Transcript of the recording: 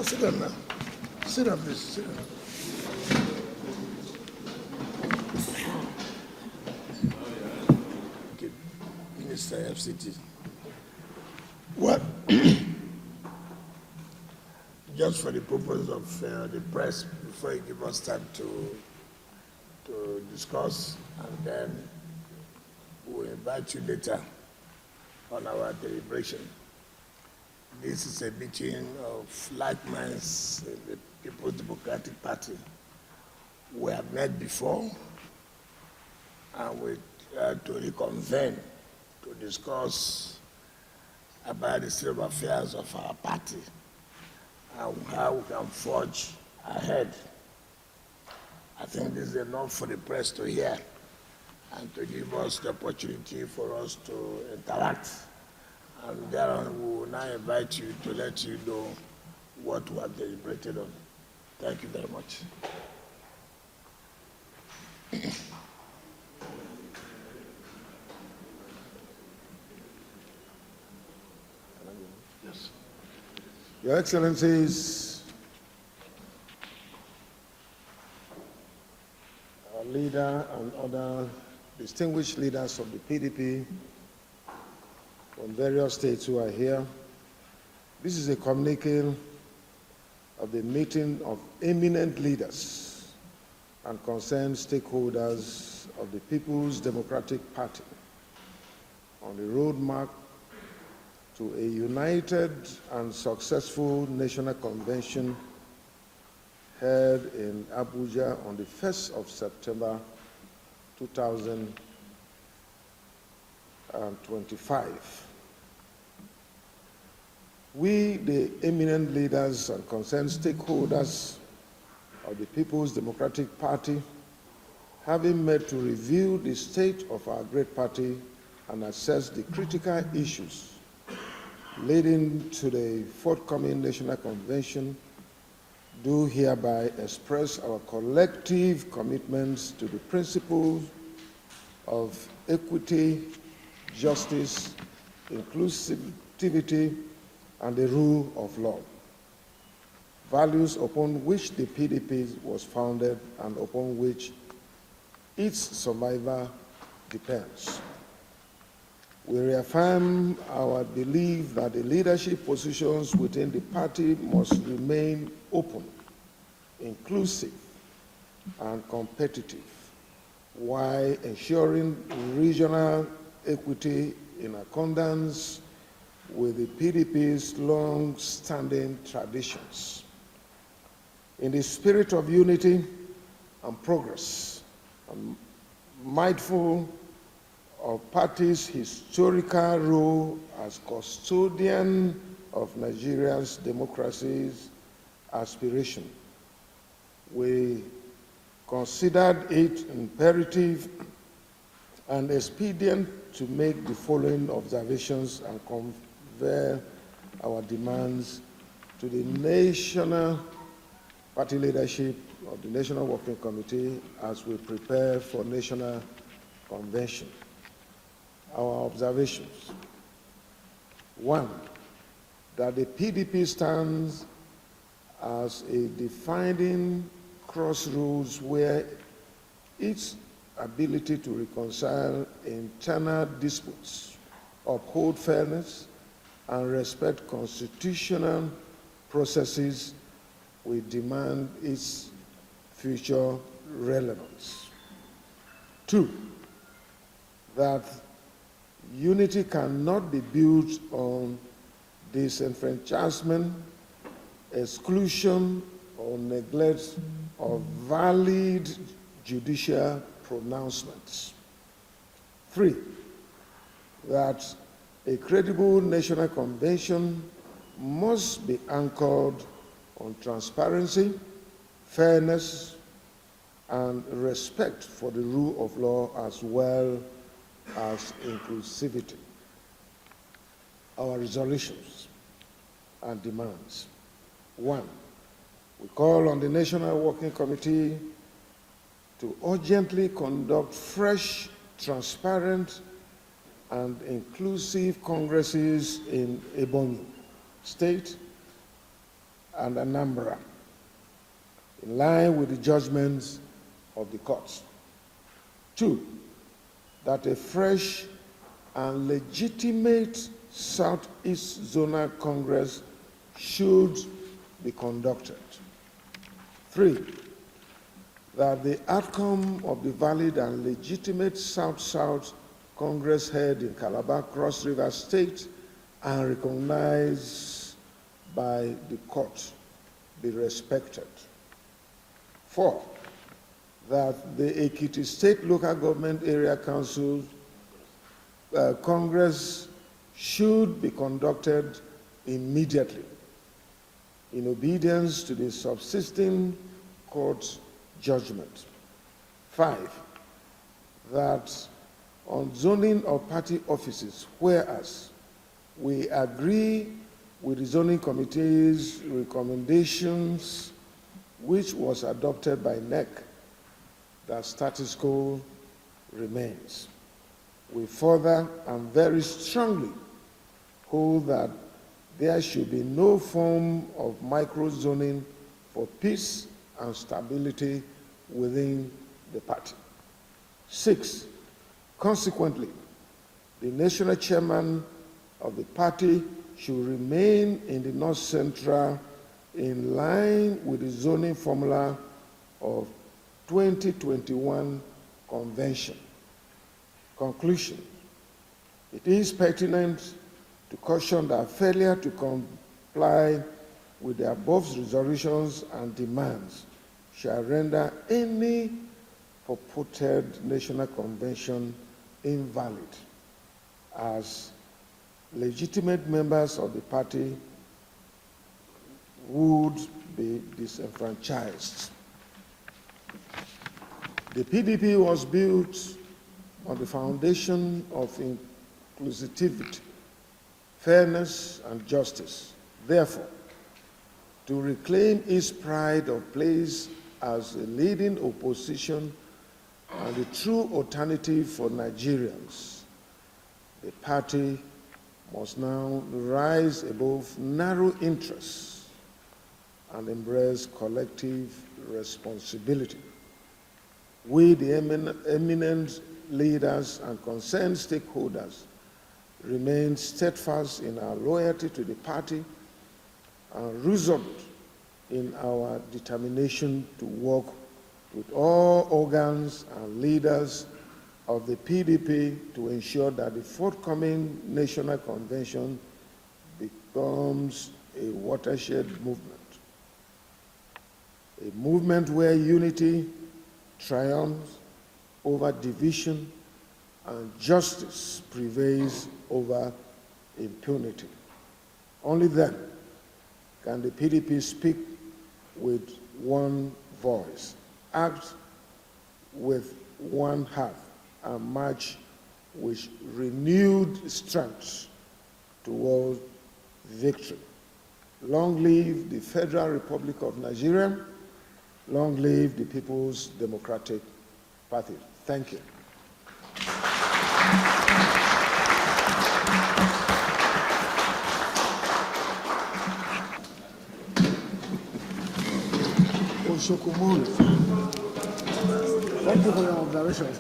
No, sit down now. Sit down, please. Sit down. Okay, Minister FCT. What? Just for the purpose of the press, before you give us time to discuss, and then we'll invite you later on our deliberation. This is a meeting of like minds in the People's Democratic Party. We have met before, and we had to reconvene to discuss about the state of affairs of our party and how we can forge ahead. I think this is enough for the press to hear and to give us the opportunity for us to interact. And thereon, we will now invite you to let you know what we have deliberated on. Thank you very much. Yes. Your Excellencies, our leader and other distinguished leaders of the PDP from various states who are here, this is a communique of the meeting of eminent leaders and concerned stakeholders of the People's Democratic Party on the roadmap to a united and successful national convention held in Abuja on the 1st of September 2025. We, the eminent leaders and concerned stakeholders of the People's Democratic Party, having met to review the state of our great party and assess the critical issues leading to the forthcoming National Convention, do hereby express our collective commitments to the principles of equity, justice, inclusivity, and the rule of law, values upon which the PDP was founded and upon which its survival depends. We reaffirm our belief that the leadership positions within the party must remain open, inclusive, and competitive, while ensuring regional equity in accordance with the PDP's long-standing traditions. In the spirit of unity and progress, and mindful of party's historical role as custodian of Nigeria's democracy's aspiration, we considered it imperative and expedient to make the following observations and convey our demands to the national party leadership of the National Working Committee as we prepare for National Convention. Our observations. 1, that the PDP stands as a defining crossroads where its ability to reconcile internal disputes, uphold fairness, and respect constitutional processes will demand its future relevance. 2, that unity cannot be built on disenfranchisement, exclusion, or neglect of valid judicial pronouncements. 3, that a credible national convention must be anchored on transparency, fairness, and respect for the rule of law as well as inclusivity. Our resolutions and demands. 1, we call on the National Working Committee to urgently conduct fresh, transparent, and inclusive congresses in Benue State, and Anambra, in line with the judgments of the courts. 2, that a fresh and legitimate Southeast Zonal Congress should be conducted. 3, that the outcome of the valid and legitimate South-South Congress held in Calabar, Cross River State and recognized by the court be respected. 4, that the Ekiti State Local Government Area Council Congress should be conducted immediately in obedience to the subsisting court judgment. 5, that on zoning of party offices, whereas we agree with the zoning committee's recommendations, which was adopted by NEC, that status quo remains. We further and very strongly hold that there should be no form of microzoning for peace and stability within the party. 6, consequently, the national chairman of the party should remain in the North Central in line with the zoning formula of 2021 convention. Conclusion. It is pertinent to caution that failure to comply with the above resolutions and demands shall render any purported national convention invalid, as legitimate members of the party would be disenfranchised. The PDP was built on the foundation of inclusivity, fairness, and justice. Therefore, to reclaim its pride of place as a leading opposition and the true alternative for Nigerians, the party must now rise above narrow interests and embrace collective responsibility. We, the eminent leaders and concerned stakeholders, remain steadfast in our loyalty to the party and resolute in our determination to work with all organs and leaders of the PDP to ensure that the forthcoming national convention becomes a watershed movement. A movement where unity triumphs over division and justice prevails over impunity. Only then can the PDP speak with one voice, act with one heart, and march with renewed strength toward victory. Long live the Federal Republic of Nigeria. Long live the People's Democratic Party. Thank you. Thank you for your observation.